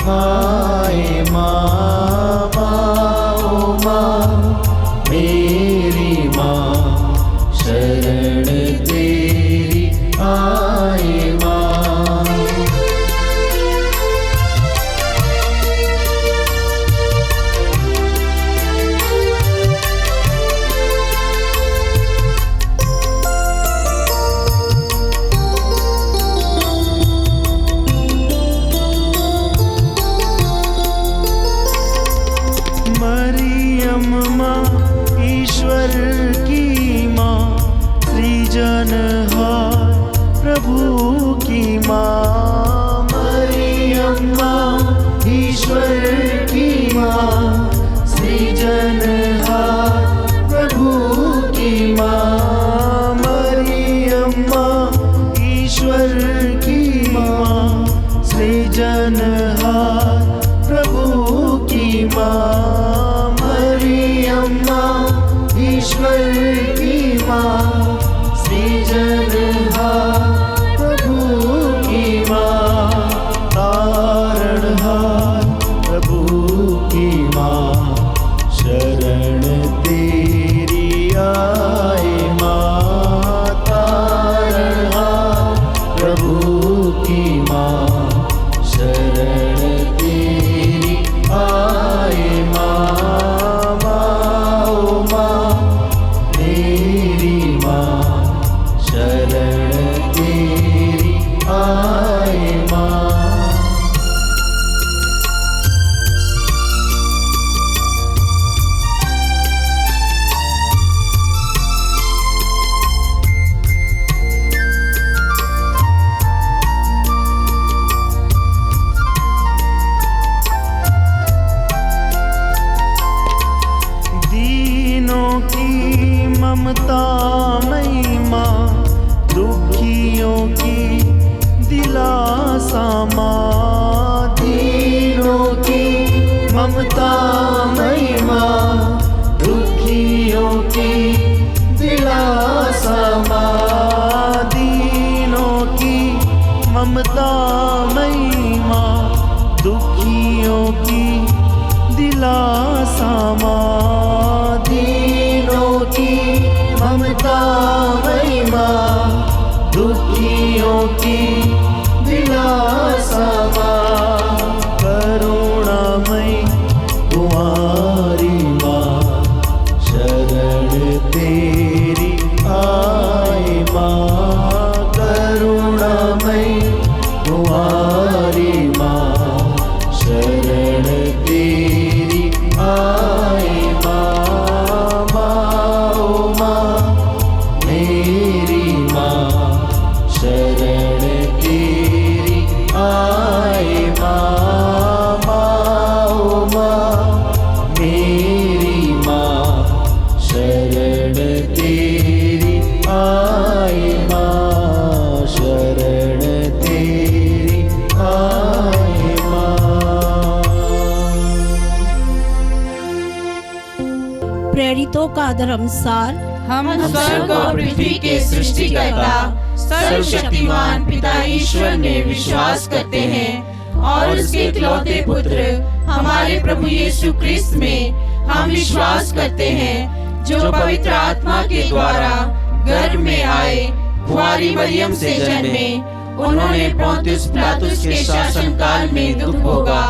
आए माँ, माँ माँ मेरी माँ, शरण तेरी आए माँ। मरियम माँ ईश्वर की माँ, सृजनहार प्रभु की माँ। मरियम माँ ईश्वर की माँ, सृजनहार प्रभु की माँ। मरियम माँ ईश्वर की माँ, सृजनहार प्रभु की माँ। मरियम माँ ईश्वर की माँ, सृजनहार प्रभु की माँ। तारणहार प्रभु की माँ, शरण तेरी आए माँ। तारणहार प्रभु की माँ, शरण तेरी आए माँ। माँ माँ मेरी माँ, शरण तेरी आए माँ। दीनों की ममता मई माँ, दुखियों की दिलासा माँ। दीनों की ममता मई माँ, दुखियों की दिलासा माँ। दीनों की ममता मई माँ, दुखियों की दिलासा माँ। दीनों की ममता मई माँ, दुखियों की दिलासा माँ। करुणामयी कुमारी माँ, शरण तेरी आए माँ। करुणामयी कुमारी माँ, शरण तेरी आए माँ। माँ माँ मेरी माँ, शरण तेरी आए माँ। माँ माँ मेरी माँ, शरण तेरी आए माँ। शरण तेरी आए माँ। प्रेरितों का धर्मसार। हम स्वर्ग और पृथ्वी के सृष्टिकर्ता सर्वशक्तिमान पिता ईश्वर में विश्वास करते हैं और उसके इकलौते पुत्र हमारे प्रभु यीशु क्रिस्त में हम विश्वास करते हैं, जो पवित्र आत्मा के द्वारा गर्भ में आए, कुंवारी मरियम से जन्मे। उन्होंने पोंतियुस पिलातुस के शासन काल में दुख भोगा,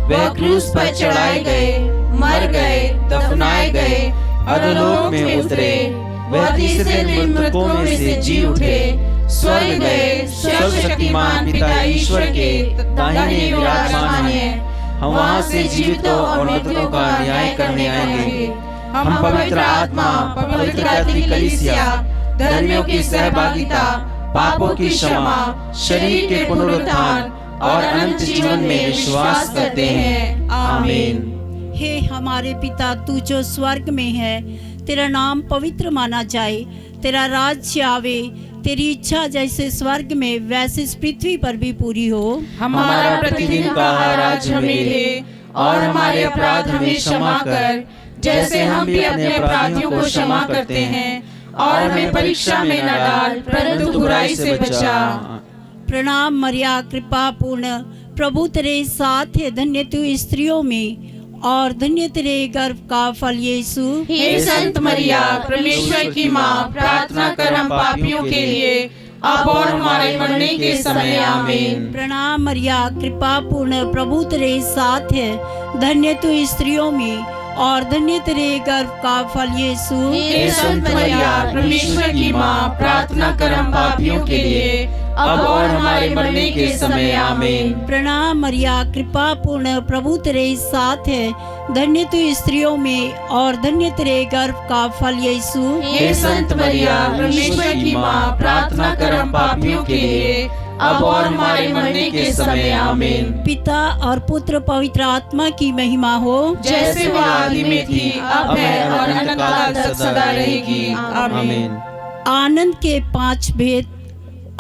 वह क्रूस पर चढ़ाए गए, मर गए, दफनाए गए, अधोलोक में उतरे। वह तीसरे दिन मृतकों में से जी उठे, स्वर्ग गए, सर्वशक्तिमान पिता ईश्वर के दाहिने विराजमान हैं। हम वहाँ से जीवितों और मृतकों का न्याय करने आएंगे। हम पवित्र आत्मा, पवित्र कैथोलिक कलीसिया, धर्मियों की सहभागिता, पापों की क्षमा, शरीर के पुनरुत्थान और अनंत जीवन में विश्वास करते हैं। आमीन। हे हमारे पिता, तू जो स्वर्ग में है, तेरा नाम पवित्र माना जाए, तेरा राज्य आवे, तेरी इच्छा जैसे स्वर्ग में वैसे इस पृथ्वी पर भी पूरी हो। हमारा प्रतिदिन का आहार आज हमें दे और हमारे अपराध हमें क्षमा कर, जैसे हम भी अपने अपराधियों को क्षमा करते हैं, और हमें परीक्षा में न डाल, परंतु बुराई से बचा। प्रणाम मरिया, कृपा पूर्ण, प्रभु तेरे साथ है, धन्य तू स्त्रियों में और धन्य तेरे गर्भ का फल यीशु। हे संत मरिया, परमेश्वर की माँ, प्रार्थना कर हम पापियों के लिए, अब और हमारे मरने के समय, आमीन। प्रणाम मरिया, कृपा पूर्ण, प्रभु तेरे साथ है, धन्य तू स्त्रियों में और धन्य तेरे गर्भ का फल यीशु। हे संत मरिया, परमेश्वर की माँ, प्रार्थना कर हम पापियों के लिए, अब और हमारे मरने के समय, आमीन। प्रणाम मरिया, कृपा पूर्ण, प्रभु तेरे साथ है, धन्य तू स्त्रियों में और धन्य तेरे गर्भ का फल यीशु। हे संत मरिया, परमेश्वर की माँ, प्रार्थना कर हम पापियों के लिए, अब और हमारे मरने के समय, आमीन। पिता और पुत्र पवित्र आत्मा की महिमा हो, जैसे वह आदि में थी, अब है और अनंत तक सदा रहेगी, आमीन। आनंद के 5 भेद।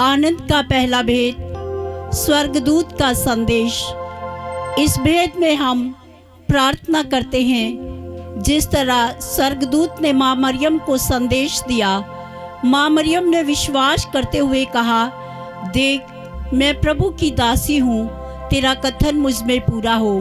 आनंद का पहला भेद, स्वर्गदूत का संदेश। इस भेद में हम प्रार्थना करते हैं जिस तरह स्वर्गदूत ने माँ मरियम को संदेश दिया। माँ मरियम ने विश्वास करते हुए कहा, देख मैं प्रभु की दासी हूँ, तेरा कथन मुझ में पूरा हो।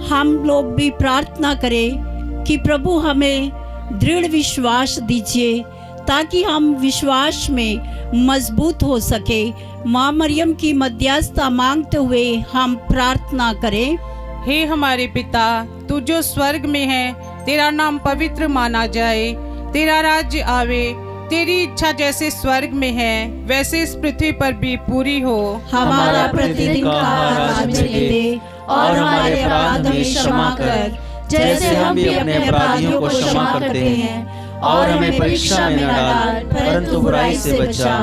हम लोग भी प्रार्थना करें कि प्रभु हमें दृढ़ विश्वास दीजिए ताकि हम विश्वास में मजबूत हो सके। माँ मरियम की मध्यस्थता मांगते हुए हम प्रार्थना करें। हे हमारे पिता, तू जो स्वर्ग में है, तेरा नाम पवित्र माना जाए, तेरा राज्य आवे, तेरी इच्छा जैसे स्वर्ग में है वैसे इस पृथ्वी पर भी पूरी हो। हमारा प्रतिदिन का आहार आज हमें दे और हमारे अपराध हमें क्षमा कर, जैसे हम भी अपने अपराधियों को क्षमा करते हैं, और हमें परीक्षा में न डाल परंतु बुराई से बचा।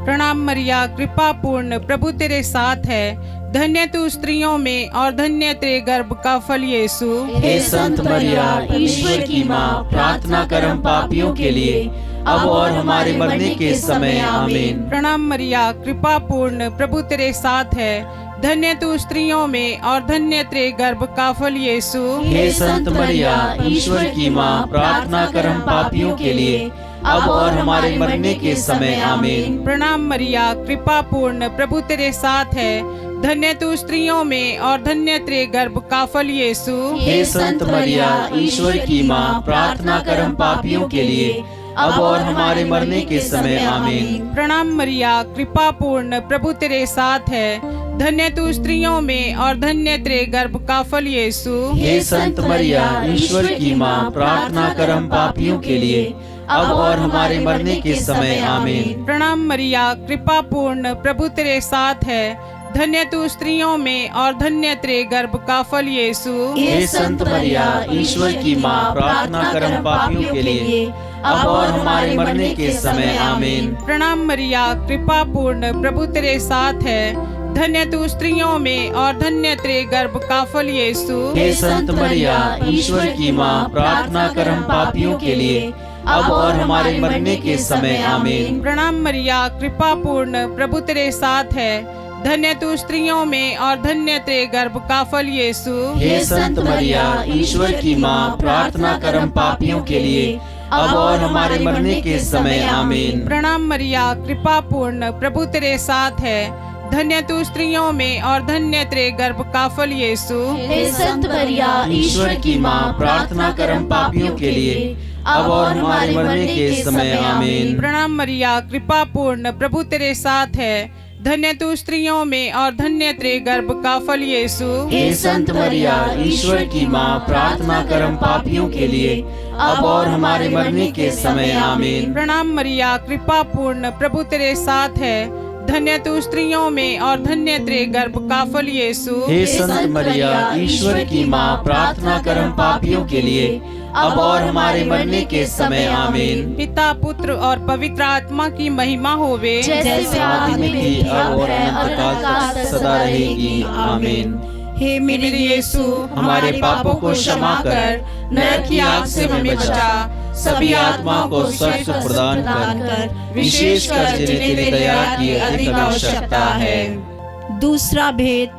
प्रणाम मरिया, कृपा पूर्ण, प्रभु तेरे साथ है, धन्य तू स्त्रियों में और धन्य तेरे गर्भ का फल यीशु। हे संत मरिया, ईश्वर की माँ, प्रार्थना कर हम पापियों के लिए, अब और हमारे मरने के समय, आमीन। प्रणाम मरिया, कृपा पूर्ण, प्रभु तेरे साथ है, धन्य तू स्त्रियों में और धन्य तेरे गर्भ का फल यीशु। हे संत मरिया, ईश्वर की माँ, प्रार्थना कर हम पापियों के लिए, अब और हमारे मरने के समय, आमीन। प्रणाम मरिया, कृपा पूर्ण, प्रभु तेरे साथ है, धन्य तू स्त्रियों में और धन्य तेरे गर्भ का फल यीशु। हे संत मरिया, ईश्वर की माँ, प्रार्थना कर हम पापियों के लिए, अब और हमारे मरने के समय, आमीन। प्रणाम मरिया, कृपा पूर्ण, प्रभु तेरे साथ है, धन्य तू स्त्रियों में और धन्य तेरे गर्भ का फल यीशु। हे संत मरिया, ईश्वर की माँ, प्रार्थना कर हम पापियों के लिए, अब और हमारे मरने के समय, आमीन। प्रणाम मरिया, कृपा पूर्ण, प्रभु तेरे साथ है, धन्य तू स्त्रियों में और धन्य तेरे गर्भ का फल यीशु। हे संत मरिया, ईश्वर की माँ, प्रार्थना कर हम पापियों के लिए, अब और हमारे मरने के समय, आमीन। प्रणाम मरिया, कृपा पूर्ण, प्रभु तेरे साथ है, धन्य तू स्त्रियों में और धन्य तेरे गर्भ का फल यीशु। हे संत मरिया, ईश्वर की माँ, प्रार्थना कर हम पापियों के लिए, अब और हमारे मरने के समय, आमीन। प्रणाम मरिया, कृपा पूर्ण, प्रभु तेरे साथ है, धन्य तू स्त्रियों में और धन्य तेरे गर्भ का फल यीशु। हे संत मरिया, ईश्वर की माँ, प्रार्थना कर हम पापियों के लिए, अब और हमारे मरने के समय, आमीन। प्रणाम मरिया, कृपा पूर्ण, प्रभु तेरे साथ है, धन्य तू स्त्रियों में और धन्य तेरे गर्भ का फल यीशु। हे संत मरिया, ईश्वर की माँ, प्रार्थना कर हम पापियों के लिए, अब और हमारे मरने के समय, आमीन। प्रणाम मरिया, कृपा पूर्ण, प्रभु तेरे साथ है, धन्य तू स्त्रियों में और धन्य तेरे गर्भ का फल यीशु। हे संत मरिया, ईश्वर की माँ, प्रार्थना कर हम पापियों के लिए, अब और हमारे मरने के समय, आमीन। प्रणाम मरिया, कृपा पूर्ण, प्रभु तेरे साथ है, धन्य तू स्त्रियों में और धन्य तेरे गर्भ का फल यीशु। हे संत मरिया, ईश्वर की माँ, प्रार्थना कर हम पापियों के लिए, अब और हमारे मरने के समय, आमीन। पिता, पुत्र और पवित्र आत्मा की महिमा होवे, जैसे आदि में थी, अब और अनंत काल तक सदा रहेगी, आमीन। हे मेरे यीशु, हमारे पापों को क्षमा कर, नरक की आग से हमें बचा, सभी आत्माओं को स्वर्ग सुख प्रदान कर, विशेषकर जिन्हें तेरी दया की अधिक आवश्यकता है। दूसरा भेद,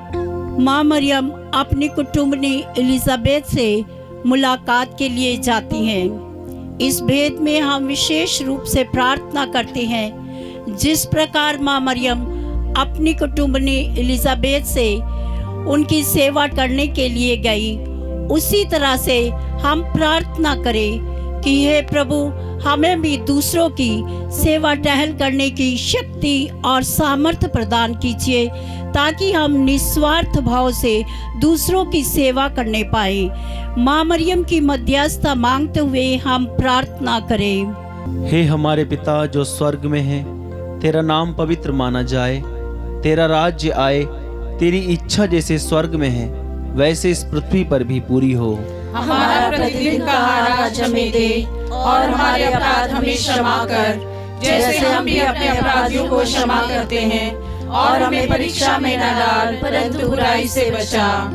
माँ मरियम अपनी कुटुंबनी एलिजाबेथ से मुलाकात के लिए जाती हैं। इस भेद में हम विशेष रूप से प्रार्थना करते हैं जिस प्रकार माँ मरियम अपनी कुटुंबनी एलिजाबेथ से उनकी सेवा करने के लिए गई, उसी तरह से हम प्रार्थना करें कि हे प्रभु, हमें भी दूसरों की सेवा टहल करने की शक्ति और सामर्थ्य प्रदान कीजिए, ताकि हम निस्वार्थ भाव से दूसरों की सेवा करने पाए। माँ मरियम की मध्यस्थता मांगते हुए हम प्रार्थना करें। हे हमारे पिता जो स्वर्ग में है, तेरा नाम पवित्र माना जाए, तेरा राज्य आए, तेरी इच्छा जैसे स्वर्ग में है वैसे इस पृथ्वी पर भी पूरी हो। हमारा प्रतिदिन का आहार आज हमें दे, और हमारे अपराध हमें क्षमा कर, जैसे हम भी अपने अपराधियों को क्षमा करते हैं, और हमें परीक्षा में न डाल, परंतु बुराई से बचा।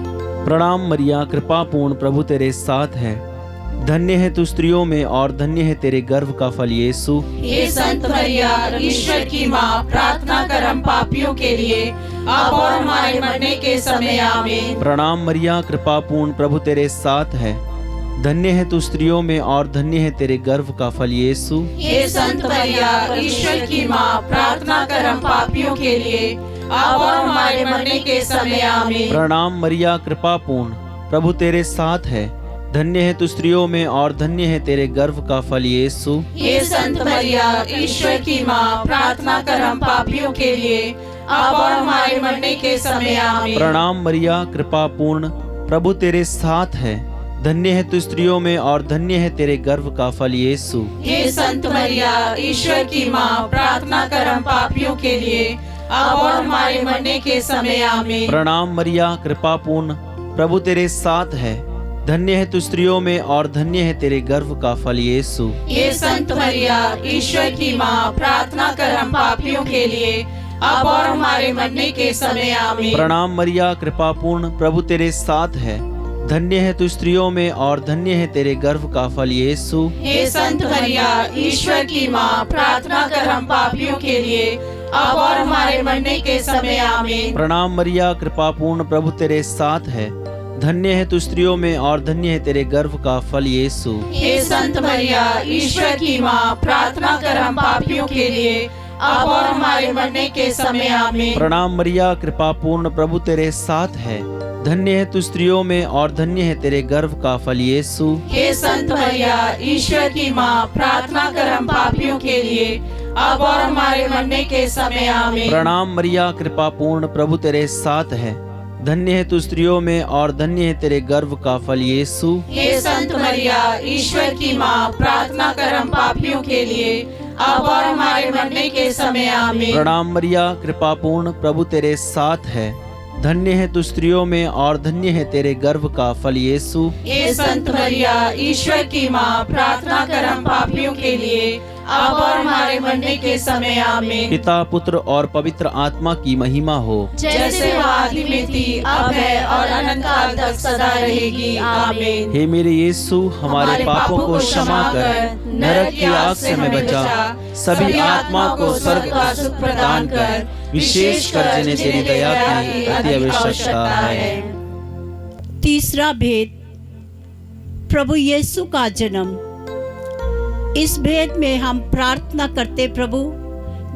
प्रणाम मरिया, कृपा पूर्ण, प्रभु तेरे साथ है, धन्य है तू स्त्रियों में और धन्य है तेरे गर्भ का फल यीशु। हे संत मरिया, ईश्वर की माँ, प्रार्थना कर हम पापियों के लिए, अब और हमारे मरने के समय आमीन। प्रणाम मरिया, कृपा पूर्ण, प्रभु तेरे साथ है, धन्य है तू स्त्रियों में और धन्य है तेरे गर्भ का फल यीशु। हे संत मरिया, ईश्वर की माँ, प्रार्थना कर हम पापियों के लिए, अब और हमारे मरने के समय आमीन। प्रणाम मरिया, कृपा पूर्ण, प्रभु तेरे साथ है, धन्य है तू स्त्रियों में और धन्य है तेरे गर्भ का फल यीशु। हे संत मरिया, ईश्वर की माँ, प्रार्थना कर हम पापियों के लिए, अब और हमारे मरने के समय आमीन। प्रणाम मरिया, कृपा पूर्ण, प्रभु तेरे साथ है, धन्य है तू स्त्रियों में और धन्य है तेरे गर्भ का फल यीशु। हे संत मरिया, ईश्वर की माँ, प्रार्थना कर हम पापियों के लिए, अब और हमारे मरने के समय आमीन। प्रणाम मरिया, कृपा पूर्ण, प्रभु तेरे साथ है, धन्य है तू स्त्रियों में और धन्य है तेरे गर्भ का फल यीशु। हे संत मरिया, ईश्वर की माँ, प्रार्थना कर हम पापियों के लिए, अब और हमारे मरने के समय आमीन। प्रणाम मरिया, कृपा पूर्ण, प्रभु तेरे साथ है, धन्य है तू स्त्रियों में और धन्य है तेरे गर्भ का फल यीशु। हे संत मरिया, ईश्वर की माँ, प्रार्थना कर हम पापियों के लिए, अब और हमारे मरने के समय आमीन। प्रणाम मरिया, कृपा पूर्ण, प्रभु तेरे साथ है, धन्य है तू स्त्रियों में और धन्य है तेरे गर्भ का फल यीशु। हे संत मरिया, ईश्वर की माँ, प्रार्थना कर हम पापियों के लिए, अब और हमारे मरने के समय आमीन। प्रणाम मरिया, कृपा पूर्ण, प्रभु तेरे साथ है, धन्य है तू स्त्रियों में और धन्य है तेरे गर्भ का फल यीशु। हे संत मरिया, ईश्वर की माँ, प्रार्थना कर हम पापियों के लिए, अब और हमारे मरने के समय आमीन। प्रणाम मरिया, कृपा पूर्ण, प्रभु तेरे साथ है, धन्य है तू स्त्रियों में और धन्य है तेरे गर्भ का फल यीशु। हे संत मरिया, ईश्वर की माँ, प्रार्थना कर हम पापियों के लिए, अब और हमारे मरने के समय आमीन। प्रणाम मरिया, कृपा पूर्ण, प्रभु तेरे साथ है, धन्य है तू स्त्रियों में और धन्य है तेरे गर्भ का फल यीशु। हे संत मरिया, ईश्वर की माँ, प्रार्थना कर हम पापियों के लिए, अब और हमारे मरने के समय आमीन। पिता, पुत्र और पवित्र आत्मा की महिमा हो, जैसे वो आदि में थी, अब है और अनंत काल तक सदा रहेगी, आमीन। हे मेरे यीशु, हमारे पापों को क्षमा कर, नरक की आग से हमें बचा, सभी आत्मा को स्वर्ग का सुख प्रदान कर, विशेष कर जिन्हें तेरी दया की अति आवश्यकता है। तीसरा भेद, प्रभु यीशु का जन्म। इस भेद में हम प्रार्थना करते, प्रभु,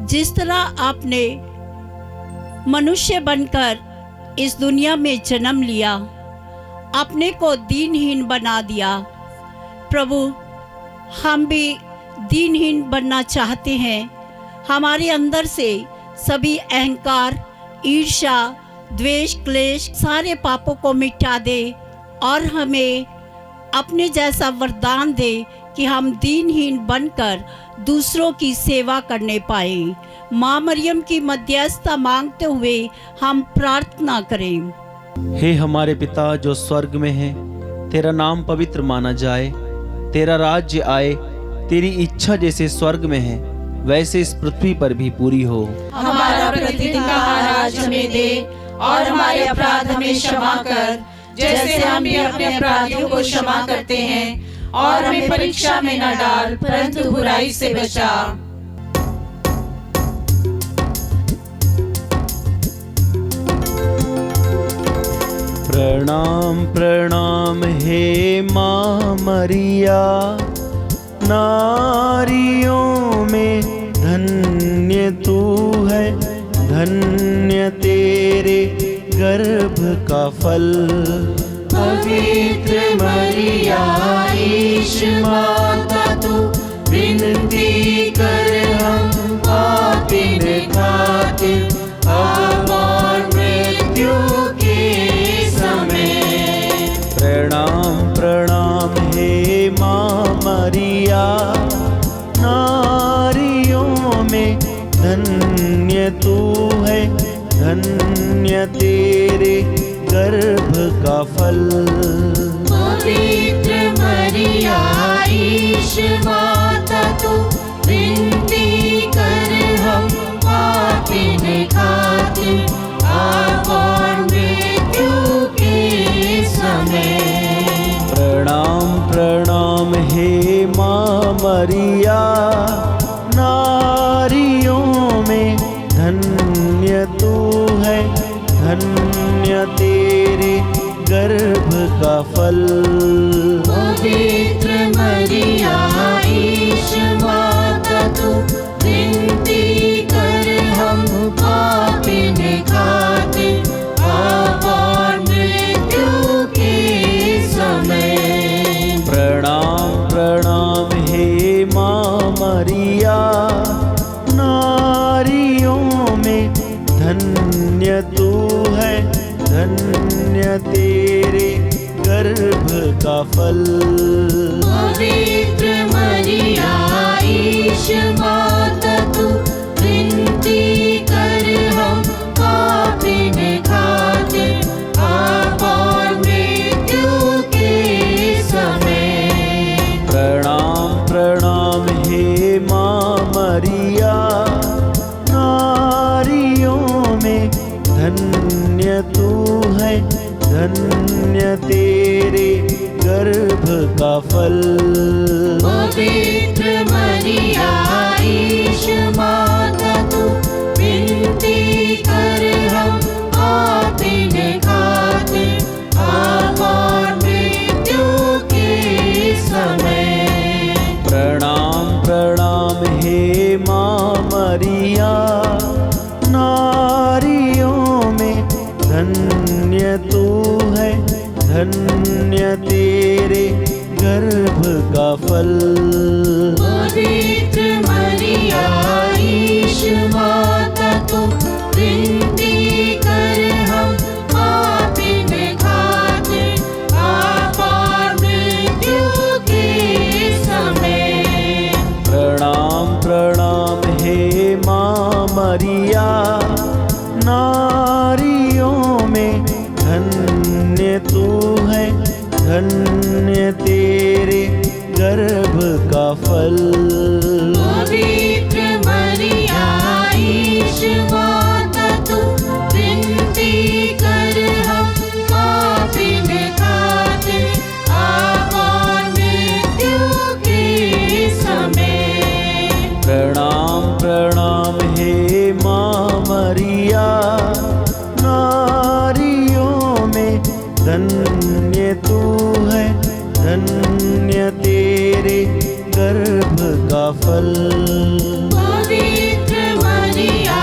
जिस तरह आपने मनुष्य बनकर इस दुनिया में जन्म लिया, अपने को दीनहीन बना दिया, प्रभु हम भी दीनहीन बनना चाहते हैं। हमारे अंदर से सभी अहंकार, ईर्ष्या, द्वेष, क्लेश, सारे पापों को मिटा दे और हमें अपने जैसा वरदान दे कि हम दीनहीन बनकर दूसरों की सेवा करने पाए। माँ मरियम की मध्यस्थता मांगते हुए हम प्रार्थना करें। हे हमारे पिता जो स्वर्ग में है, तेरा नाम पवित्र माना जाए, तेरा राज्य आए, तेरी इच्छा जैसे स्वर्ग में है वैसे इस पृथ्वी पर भी पूरी हो। हमारा प्रतिदिन का आहार आज हमें दे, और हमारे अपराध हमें क्षमा कर, जैसे हम भी अपने अपराधियों को क्षमा करते हैं, और हमें परीक्षा में न डाल, परंतु बुराई से बचा। प्रणाम प्रणाम हे माँ मरिया, नारियों में धन्य तू है, धन्य तेरे गर्भ का फल। पवित्र मरिया ईश माता तू विनती कर हम पापिन खातिर अब और मृत्यु के समय। प्रणाम प्रणाम हे माँ मरिया, नारियों में धन्य तू है, धन्य तेरे गर्भ का फल। पवित्र मरिया ईश माता तू विनती कर हम पापिन खातिर अब और मृत्यु के समय। प्रणाम प्रणाम हे माँ मरिया, नारियों में धन्य तू है, धन्य तेरे गर्भ का फल। पवित्र मरिया ईश माता तू विनती कर हम पापिन खातिर अब और मृत्यु के समय। प्रणाम प्रणाम हे माँ मरिया, नारियों में धन्य तू है, धन्य तेरे गर्भ का फल। पवित्र मरिया ईश माता तू विनती कर हम पापिन खातिर अब और मृत्यु के समय। प्रणाम प्रणाम हे माँ मरिया, नारियों में धन्य तू है, धन्य तेरे गर्भ का फल। पवित्र मरिया ईश माता तू विनती कर हम पापिन खातिर अब और मृत्यु के समय। प्रणाम प्रणाम हे माँ मरिया, नारियों में धन्य तू है, धन्य तेरे गर्भ का फल। पवित्र मरिया ईश माता तू विनती कर हम पापिन खातिर अब और मृत्यु के समय। प्रणाम प्रणाम हे माँ मरिया, नारियों में धन्य तू है, धन्य तेरे गर्भ का फल। पवित्र मरिया ईश माता तू विनती कर हम पापिन खातिर अब और मृत्यु के समय। प्रणाम प्रणाम हे माँ मरिया, नारियों में धन्य तू है, धन्य तेरे गर्भ का फल। पवित्र मरिया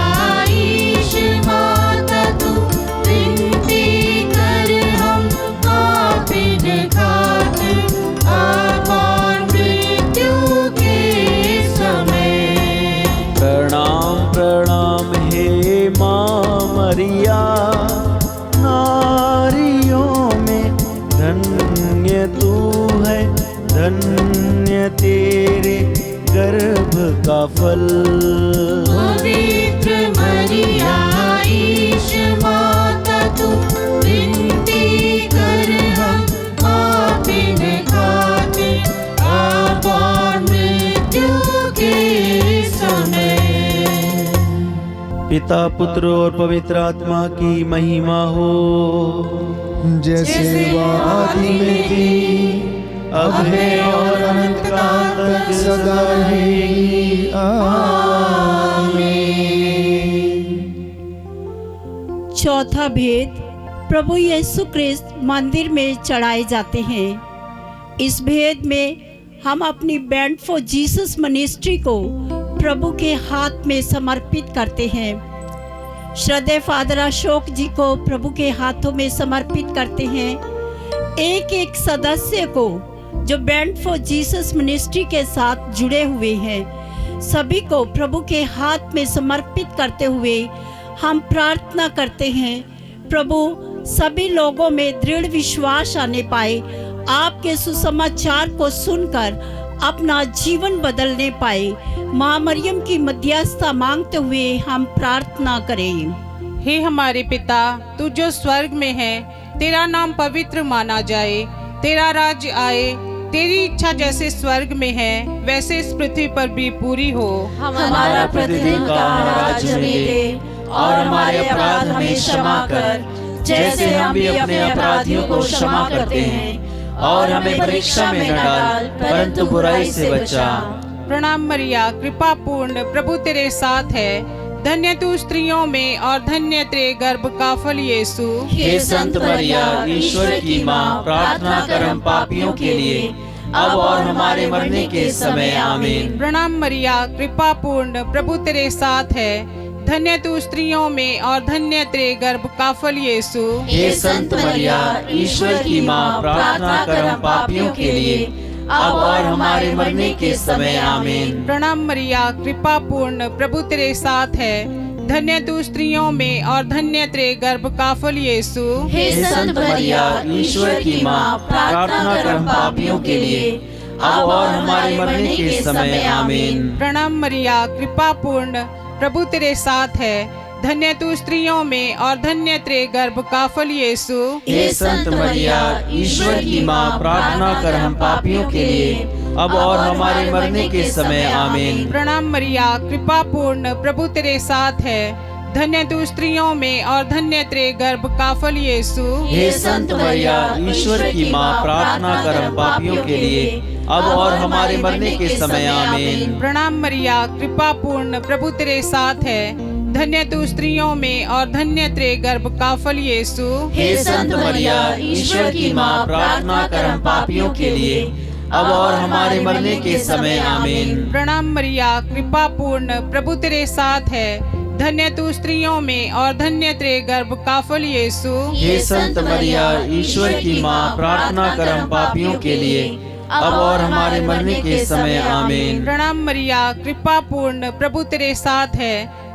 ईश माता तू विनती कर हम पापिन खातिर अब और मृत्यु के समय। प्रणाम प्रणाम हे माँ मरिया, नारियों में धन्य तू है, धन्य तेरे गर्भ का फल। पवित्र मरिया ईश माता तू विनती कर हम पापिन खातिर अब और मृत्यु के समय। पिता पुत्र और पवित्र आत्मा की महिमा हो, जैसे वह आदि में थी, अब है और अनंत काल तक सदा रहेगी। आमीन। चौथा भेद, प्रभु यीशु क्रिस्त मंदिर में चढ़ाए जाते हैं। इस भेद में हम अपनी बैंड फॉर जीसस मिनिस्ट्री को प्रभु के हाथ में समर्पित करते हैं। श्रद्धेय फादर अशोक जी को प्रभु के हाथों में समर्पित करते हैं। एक एक सदस्य को जो बैंड फॉर जीसस मिनिस्ट्री के साथ जुड़े हुए हैं, सभी को प्रभु के हाथ में समर्पित करते हुए हम प्रार्थना करते हैं, प्रभु सभी लोगों में दृढ़ विश्वास आने पाए, आपके सुसमाचार को सुनकर अपना जीवन बदलने पाए। माँ मरियम की मध्यस्थता मांगते हुए हम प्रार्थना करें। हे हमारे पिता, तू जो स्वर्ग में है, तेरा नाम पवित्र माना जाए, तेरा राज्य आए, तेरी इच्छा जैसे स्वर्ग में है वैसे इस पृथ्वी पर भी पूरी हो। हमारा प्रतिदिन का आज हमें दे, और हमारे अपराध हमें क्षमा कर, जैसे हम भी अपने अपराधियों को क्षमा करते हैं, और हमें परीक्षा में न डाल, परंतु बुराई से बचा। प्रणाम मरिया, कृपा पूर्ण, प्रभु तेरे साथ है, धन्य तू स्त्रियों में और धन्य तेरे गर्भ का फल यीशु। हे संत मरिया, ईश्वर की माँ, प्रार्थना कर हम पापियों के लिए, अब और हमारे मरने के समय। आमीन। प्रणाम मरिया, कृपा पूर्ण, प्रभु तेरे साथ है, धन्य तू स्त्रियों में और धन्य तेरे गर्भ का फल यीशु। हे संत मरिया, ईश्वर की माँ, प्रार्थना कर हम पापियों के लिए, अब और हमारे मरने के समय। आमीन। प्रणाम मरिया, कृपा पूर्ण, प्रभु तेरे साथ है, धन्य तू स्त्रियों में और धन्य तेरे गर्भ का फल यीशु। हे संत मरिया, ईश्वर की माँ, प्रार्थना कर हम पापियों के लिए, अब और हमारे मरने के समय। आमीन। प्रणाम मरिया, कृपा पूर्ण, प्रभु तेरे साथ है, धन्य तू स्त्रियों में और धन्य तेरे गर्भ का फल यीशु। हे संत मरिया, ईश्वर की माँ, प्रार्थना कर हम पापियों के लिए, अब और हमारे मरने के समय। आमीन। प्रणाम मरिया, कृपा पूर्ण, प्रभु तेरे साथ है, धन्य तू स्त्रियों में और धन्य तेरे गर्भ का फल यीशु। हे संत मरिया, ईश्वर की माँ, प्रार्थना कर हम पापियों के लिए, अब और हमारे मरने के समय। आमीन। प्रणाम मरिया, कृपा पूर्ण, प्रभु तेरे साथ है, धन्य तू स्त्रियों में और धन्य तेरे गर्भ का फल यीशु। हे संत मरिया, ईश्वर की माँ, प्रार्थना कर हम पापियों के लिए, अब और हमारे मरने के समय। आमीन। प्रणाम मरिया, कृपा पूर्ण, प्रभु तेरे साथ है, धन्य तू स्त्रियों में और धन्य तेरे गर्भ का फल यीशु। हे संत मरिया, ईश्वर की माँ, प्रार्थना कर हम पापियों के लिए, अब और हमारे मरने के समय। आमीन। प्रणाम मरिया, कृपा पूर्ण, प्रभु तेरे साथ है,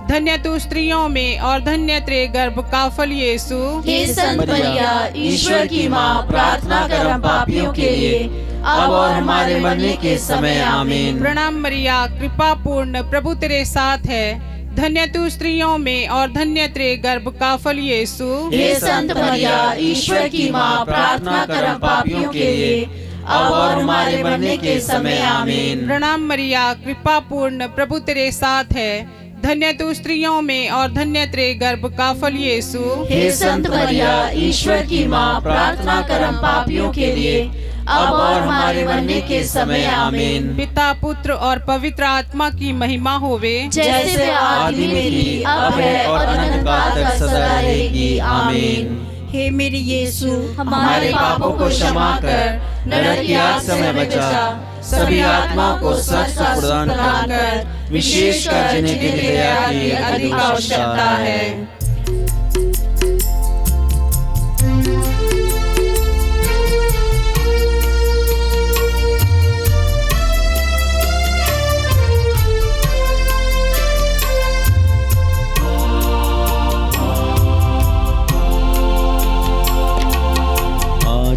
धन्य तू स्त्रियों में और धन्य तेरे गर्भ का फल यीशु। हे संत मरिया, ईश्वर की माँ, प्रार्थना कर हम पापियों के लिए, अब और हमारे मरने के समय। आमीन। प्रणाम मरिया, कृपा पूर्ण, प्रभु तेरे साथ है, धन्य तू स्त्रियों में और धन्य तेरे गर्भ का फल यीशु। हे संत मरिया, ईश्वर की माँ, प्रार्थना कर हम पापियों के लिए, अब और हमारे मरने के समय। आमीन। प्रणाम मरिया, कृपा पूर्ण, प्रभु तेरे साथ है, धन्य तू स्त्रियों में और धन्य तेरे गर्भ का फल यीशु। हे संत मरिया, ईश्वर की माँ, प्रार्थना कर हम पापियों के लिए, अब और हमारे मरने के समय। आमीन। पिता, पुत्र और पवित्र आत्मा की महिमा होवे, जैसे आदि में थी, अब है और अनंत काल तक सदा रहेगी। आमीन। हे मेरे यीशु, हमारे पापों को क्षमा कर, नरक की आग से हमें बचा, सभी आत्माओं को स्वर्ग का सुख प्रदान कर, विशेषकर जिन्हें तेरी दया की अधिक आवश्यकता है।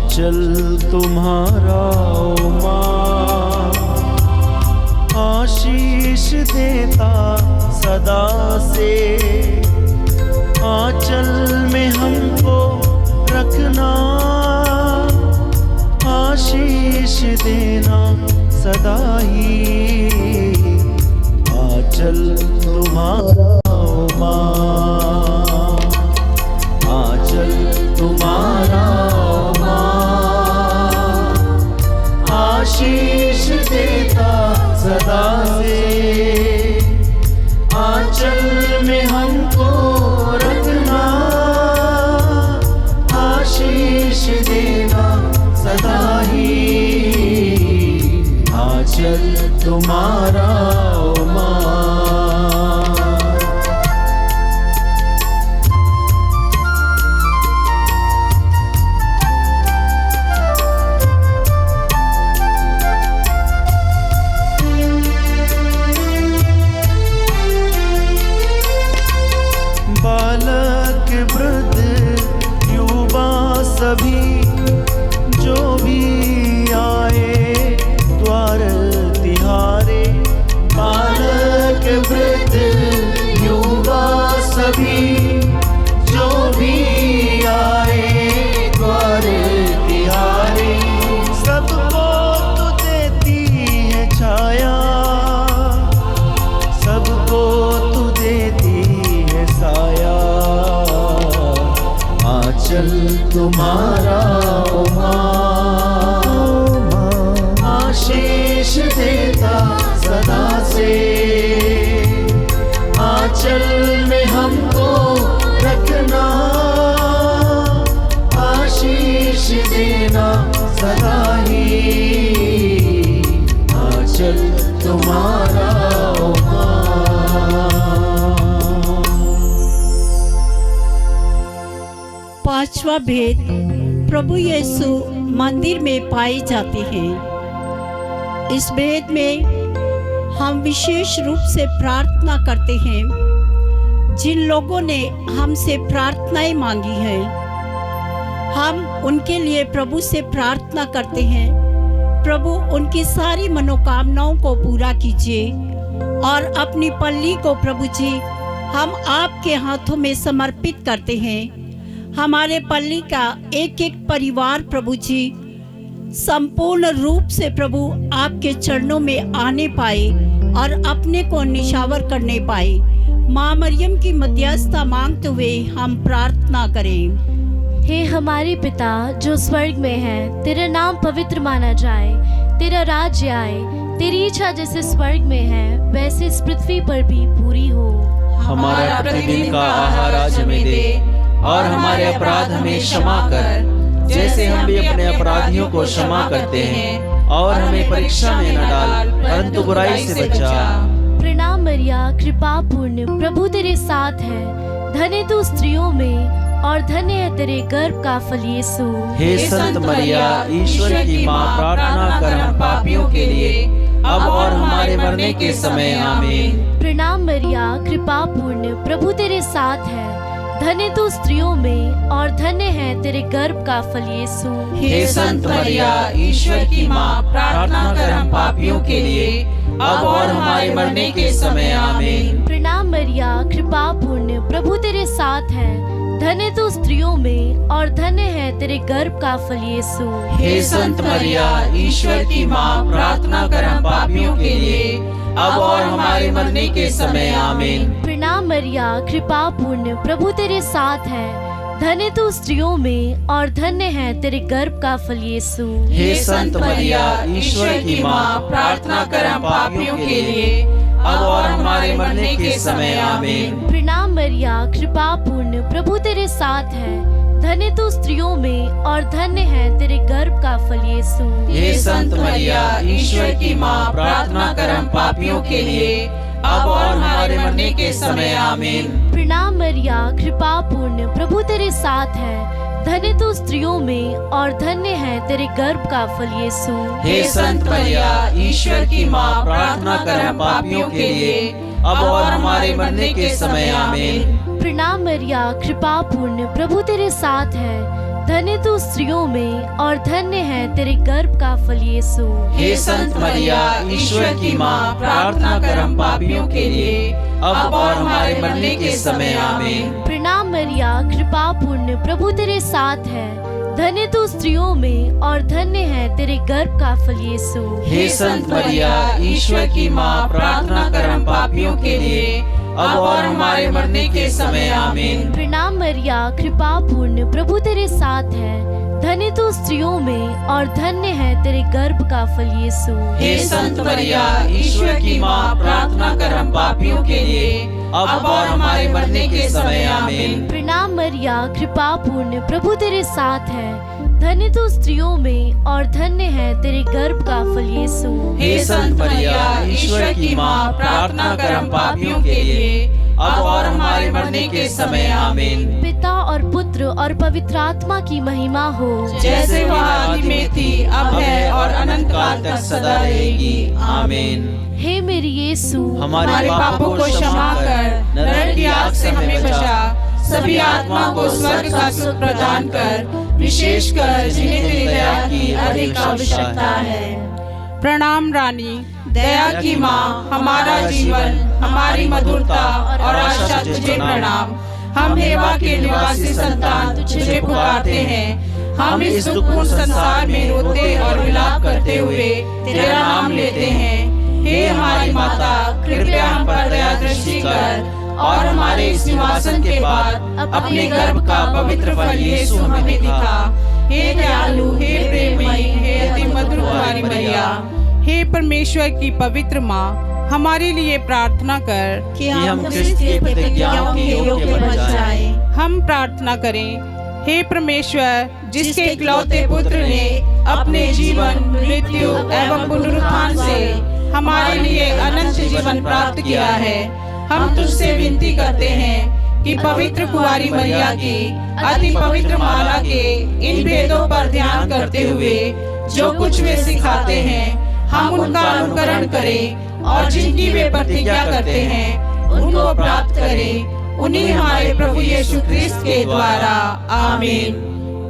चल तुम्हारा ओ माँ, आशीष देता सदा से, आंचल में हमको रखना, आशीष देना सदा ही। आंचल तुम्हारा ओ माँ, आंचल तुम्हारा आशीष देता सदा से, आंचल में हमको रखना, आशीष देना सदा ही। आंचल तुम्हारा ओ माँ। सभी जो भी आए द्वार तिहारे, बालक वृद्ध युवा सभी जो भी आए द्वार तिहारे, सबको तू देती है छाया, सबको तू देती है साया, आंचल तुम्हारा ओ माँ, आशीष देता सदा से, आंचल में हमको रखना, आशीष देना सदा ही, आंचल तुम्हारा ओ माँ। पांचवा भेद, प्रभु यीशु मंदिर में पाए जाते हैं। इस भेद में हम विशेष रूप से प्रार्थना करते हैं। जिन लोगों ने हमसे प्रार्थनाएं मांगी हैं, हम उनके लिए प्रभु से प्रार्थना करते हैं। प्रभु उनकी सारी मनोकामनाओं को पूरा कीजिए और अपनी पल्ली को प्रभु जी हम आपके हाथों में समर्पित करते हैं। हमारे पल्ली का एक एक परिवार प्रभु जी संपूर्ण रूप से प्रभु आपके चरणों में आने पाए और अपने को निशावर करने पाए। माँ मरियम की मध्यस्थता मांगते हुए हम प्रार्थना करें। हे हमारे पिता जो स्वर्ग में है, तेरा नाम पवित्र माना जाए, तेरा राज्य आए, तेरी इच्छा जैसे स्वर्ग में है वैसे इस पृथ्वी पर भी पूरी हो। हमारा प्रतिदिन का आहार आज हमें दे और हमारे अपराध हमें क्षमा कर, जैसे हम भी अपने अपराधियों को क्षमा करते हैं, और हमें परीक्षा में न डाल परंतु बुराई से बचा। प्रणाम मरिया, कृपा पूर्ण, प्रभु तेरे साथ है, धन्य तू स्त्रियों में और धन्य है तेरे गर्भ का फल यीशु। हे संत मरिया, ईश्वर की माँ, प्रार्थना कर हम पापियों के लिए अब और हमारे मरने के समय आमीन। प्रणाम मरिया, कृपा पूर्ण, प्रभु तेरे साथ है, धन्य तू स्त्रियों में और धन्य है तेरे गर्भ का फल यीशु। हे संत मरिया, ईश्वर की माँ, प्रार्थना कर हम पापियों के लिए अब और हमारे मरने के समय आमीन। प्रणाम मरिया, कृपा पूर्ण, प्रभु तेरे साथ है, धन्य तू स्त्रियों में और धन्य है तेरे गर्भ का फल यीशु। हे संत मरिया, ईश्वर की माँ, प्रार्थना कर हम पापियों के लिए अब और हमारे मरने के समय आमीन। प्रणाम मरिया, कृपा पूर्ण, प्रभु तेरे साथ है, धन्य तू स्त्रियों में और धन्य है तेरे गर्भ का फल यीशु। हे संत मरिया, ईश्वर की माँ, प्रार्थना कर हम पापियों के लिए अब और हमारे मरने के समय आमीन। प्रणाम मरिया, कृपा पूर्ण, प्रभु तेरे साथ है, धन्य तू स्त्रियों में और धन्य है तेरे गर्भ का फल यीशु। हे संत मरिया, ईश्वर की माँ, प्रार्थना कर हम पापियों के लिए अब और हमारे मरने के समय आमीन। प्रणाम मरिया, कृपा पूर्ण, प्रभु तेरे साथ है, धन्य तू स्त्रियों में और धन्य है तेरे गर्भ का फल यीशु। हे संत मरिया, ईश्वर की माँ, प्रार्थना कर हम पापियों के लिए अब और हमारे मरने के समय आमीन। प्रणाम मरिया, कृपा पूर्ण, प्रभु तेरे साथ है, धन्य तू स्त्रियों में और धन्य है तेरे गर्भ का फल यीशु। हे संत मरिया, ईश्वर की माँ, प्रार्थना कर हम पापियों के लिए अब और हमारे मरने के समय आमीन। प्रणाम मरिया, कृपा पूर्ण, प्रभु तेरे साथ है, धन्य तू स्त्रियों में और धन्य है तेरे गर्भ का फल यीशु। हे संत मरिया, ईश्वर की माँ, प्रार्थना कर हम पापियों के लिए अब और हमारे मरने के समय आमीन। प्रणाम मरिया, कृपा पूर्ण, प्रभु तेरे साथ है, धन्य तू स्त्रियों में और धन्य है तेरे गर्भ का फल यीशु। हे संत मरिया, ईश्वर की माँ, प्रार्थना कर हम पापियों के लिए अब और हमारे मरने के समय आमीन। प्रणाम मरिया, कृपा पूर्ण, प्रभु तेरे साथ है, धन्य तू स्त्रियों में और धन्य है तेरे गर्भ का फल यीशु। हे संत मरिया, ईश्वर की माँ, प्रार्थना कर हम पापियों के लिए अब और हमारे मरने के समय आमीन। पिता और पुत्र और पवित्र आत्मा की महिमा हो, जैसे वह आदि में थी, अब है और अनंत काल तक सदा रहेगी, आमीन। हे मेरी यीशु, हमारे पापों को क्षमा कर, नरक की आग से हमें बचा, सभी आत्मा को स्वर्ग का सुख प्रदान कर विशेषकर जिन्हें तेरी दया की अधिक आवश्यकता है। प्रणाम रानी, दया की माँ, हमारा जीवन, हमारी मधुरता और आशा तुझे प्रणाम। हम हेवा के निवासी संतान तुझे पुकारते हैं। हम इस दुखपूर्ण संसार में रोते और विलाप करते हुए तेरा नाम लेते हैं। हे हमारी माता, कृपया हम पर दया दृष्टि कर और हमारे इस निवासन के बाद अपने गर्भ का पवित्र फल यीशु हमें दिखा। हे दयालु, हे प्रेममयी, हे अति मधुर कुमारी मरिया, हे परमेश्वर की पवित्र माँ, हमारे लिए प्रार्थना कर कि हम हम क्रिस्त की प्रतिज्ञाओं के योग्य बन जाएं। हम प्रार्थना करें। हे परमेश्वर, जिसके इकलौते पुत्र ने अपने जीवन, मृत्यु एवं पुनरुत्थान से हमारे लिए अनंत जीवन प्राप्त किया है, हम तुझसे विनती करते हैं कि पवित्र कुंवारी मरिया की अति पवित्र माला के इन भेदों पर ध्यान करते हुए जो कुछ वे सिखाते हैं, हम उनका अनुकरण करें और जिनकी वे प्रतिज्ञा करते हैं उनको प्राप्त करें। उन्हीं हमारे प्रभु यीशु ख्रिस्त के द्वारा, आमीन।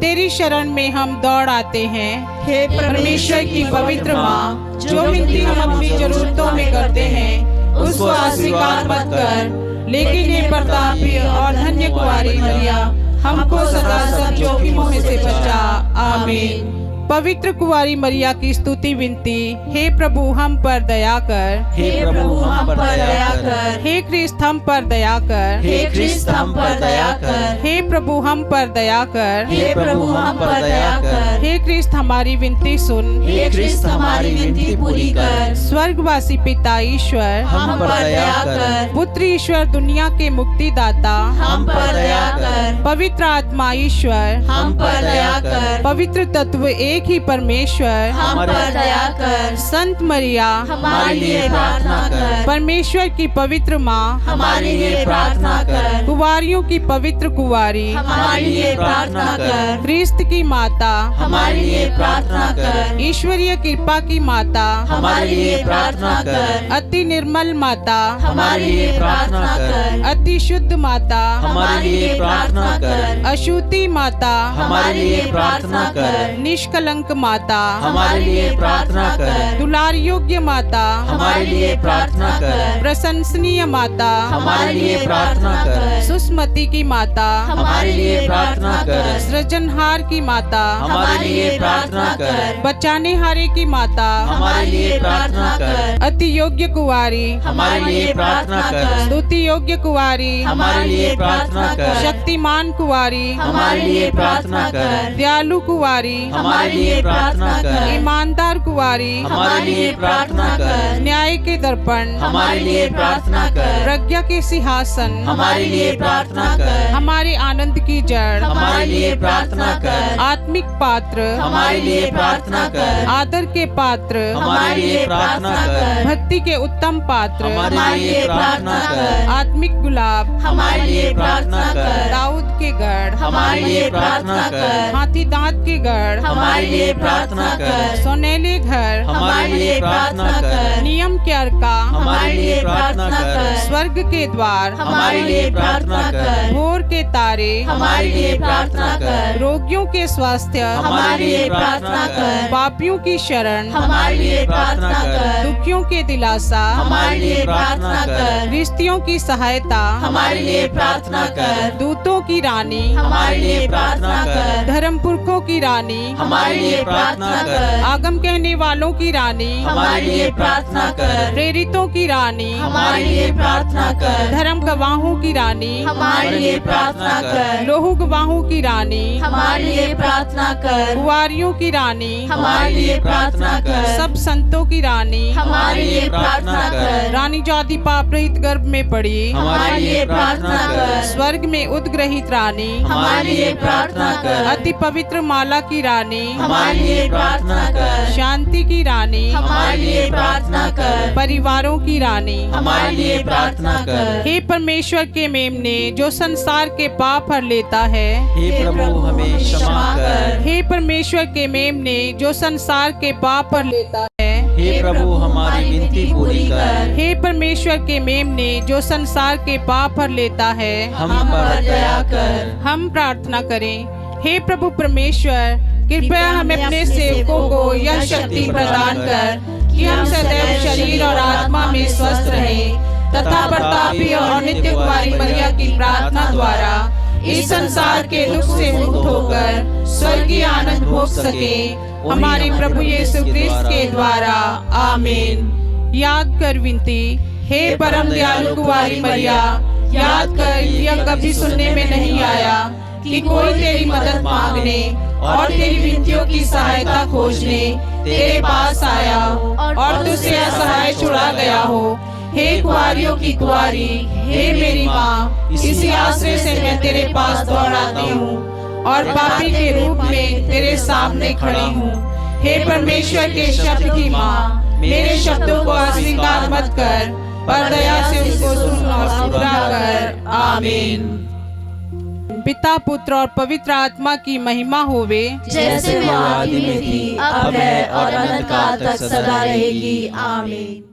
तेरी शरण में हम दौड़ आते हैं। हे परमेश्वर की पवित्र माँ, जो विनती हम अपनी जरूरतों में करते हैं उसको अस्वीकार मत कर, लेकिन ये प्रतापी और धन्य कुंवारी मरिया, हमको सदा सब जोखिमों में से बचा। आमीन। पवित्र कुंवारी मरिया की स्तुति विनती। हे प्रभु, हम पर दया कर। हे प्रभु, हम पर दया कर। हे ख्रिस्त, हम पर दया कर। हे ख्रिस्त, हम पर दया कर। हे प्रभु, हम पर दया कर। हे प्रभु, हम पर दया कर। हे ख्रिस्त, हमारी विनती सुन। हे ख्रिस्त, हमारी विनती पूरी कर। स्वर्गवासी पिता ईश्वर, हम पर दया कर। पुत्र ईश्वर, दुनिया के मुक्तिदाता, हम पर दया कर। पवित्र आत्मा ईश्वर, हम पर दया कर। पवित्र तत्व एक ही परमेश्वर, हम पर दया कर। संत मरिया, हमारे लिए प्रार्थना कर। परमेश्वर की पवित्र माँ, हमारे लिए प्रार्थना कर। कुंवारियों की पवित्र कुंवारी, हमारे लिए प्रार्थना कर। ख्रिस्त की माता, हमारे लिए प्रार्थना कर। ईश्वरीय कृपा की माता, हमारे लिए प्रार्थना कर। अति निर्मल माता, हमारे लिए प्रार्थना कर। अति शुद्ध माता, हमारे लिए प्रार्थना कर। अशुद्धि माता, हमारे लिए प्रार्थना कर। निष्कलंक माता, हमारे लिए प्रार्थना कर। दुलार योग्य माता, हमारे लिए प्रार्थना कर। प्रशंसनीय माता, हमारे लिए प्रार्थना कर। सुस्मति की माता, हमारे लिए प्रार्थना कर। सृजनहार की माता, हमारे लिए प्रार्थना कर। बचाने हारे की माता, हमारे लिए प्रार्थना कर। अति योग्य कुंवारी, हमारे लिए प्रार्थना कर। स्तुति योग्य कुंवारी, हमारे लिए प्रार्थना कर। शक्तिमान कुंवारी, हमारे लिए प्रार्थना कर। दयालु कुंवारी, हमारे लिए प्रार्थना कर। ईमानदार कुंवारी, हमारे लिए प्रार्थना कर। न्याय के दर्पण, हमारे लिए प्रार्थना कर। प्रज्ञा के सिंहासन, हमारे लिए प्रार्थना कर। हमारे आनंद की जड़, हमारे लिए प्रार्थना कर। आत्मिक पात्र, हमारे लिए प्रार्थना कर। आदर के पात्र, हमारे लिए प्रार्थना कर। भक्ति के उत्तम पात्र, हमारे लिए प्रार्थना कर। आत्मिक गुलाब, हमारे लिए प्रार्थना कर। दाऊद के गढ़, हमारे लिए प्रार्थना कर। हाथी दांत के गढ़, हमारे लिए प्रार्थना कर। सोनेले घर, हमारे लिए प्रार्थना कर। नियम के अर्का, हमारे लिए प्रार्थना कर। स्वर्ग के द्वार, हमारे लिए प्रार्थना कर। भोर के तारे, हमारे लिए प्रार्थना कर। रोगियों के स्वास्थ्य, हमारे लिए प्रार्थना कर। पापियों की शरण, हमारे लिए प्रार्थना कर। दुखियों के दिलासा, हमारे लिए प्रार्थना कर। रिश्तियों की सहायता, हमारे लिए प्रार्थना कर। दूतों की रानी, हमारे लिए प्रार्थना कर। धर्म पुरखों की रानी, हमारे लिए प्रार्थना कर। आगम कहने वालों की रानी, हमारे लिए प्रार्थना कर। प्रेरितों की रानी, हमारे लिए प्रार्थना कर। धर्म गवाहों की रानी, हमारे लिए प्रार्थना कर। लोहू गवाहों की रानी, हमारे लिए प्रार्थना कर। कुंवारियों की रानी, हमारे लिए प्रार्थना कर। सब संतों की रानी, हमारे लिए प्रार्थना कर। रानी जाति पाप रहित गर्भ में पड़ी, हमारे लिए प्रार्थना कर। स्वर्ग में उद्ग्रहित रानी, हमारे लिए प्रार्थना कर। अति पवित्र माला की रानी, हमारे लिए प्रार्थना कर। शांति की रानी, हमारे लिए प्रार्थना कर। परिवारों की रानी, हमारे लिए प्रार्थना कर। हे परमेश्वर के मेमने, जो संसार के पाप हर लेता है, हे प्रभु, हमें क्षमा कर। हे परमेश्वर के मेमने, जो संसार के पाप हर लेता है, हे प्रभु, हमारी विनती पूरी कर। हे परमेश्वर के मेमने, जो संसार के पाप हर लेता है, हम पर दया कर। हम प्रार्थना करें। हे प्रभु परमेश्वर, कृपया हमें अपने सेवकों को यह शक्ति प्रदान कर कि हम सदैव शरीर और आत्मा में स्वस्थ रहें तथा प्रतापी और नित्य कुमारी मरिया की प्रार्थना द्वारा इस संसार के दुख से मुक्त होकर स्वर्गीय आनंद भोग सके, हमारे प्रभु यीशु क्रिस्त के द्वारा। आमीन। याद कर विनती। हे परम दयालु कुमारी मरिया, याद कर यह कभी सुनने में नहीं आया कि कोई तेरी मदद मांगने और तेरी विनतियों की सहायता खोजने तेरे पास आया और तुझसे असहाय छुड़ा गया हो। हे कुआरियों की कुआरी, हे मेरी माँ, इसी आश्रय से मैं तेरे पास दौड़ आती हूँ और पापी के रूप में तेरे सामने खड़ी हूँ। हे परमेश्वर के शब्द की माँ, मेरे शब्दों को अस्वीकार मत कर, पर दया से उसको सुन और पूरा कर। आमीन। पिता, पुत्र और पवित्र आत्मा की महिमा होवे, जैसे वह आदि में थी, अब है और अनंत काल तक सदा रहेगी। आमीन।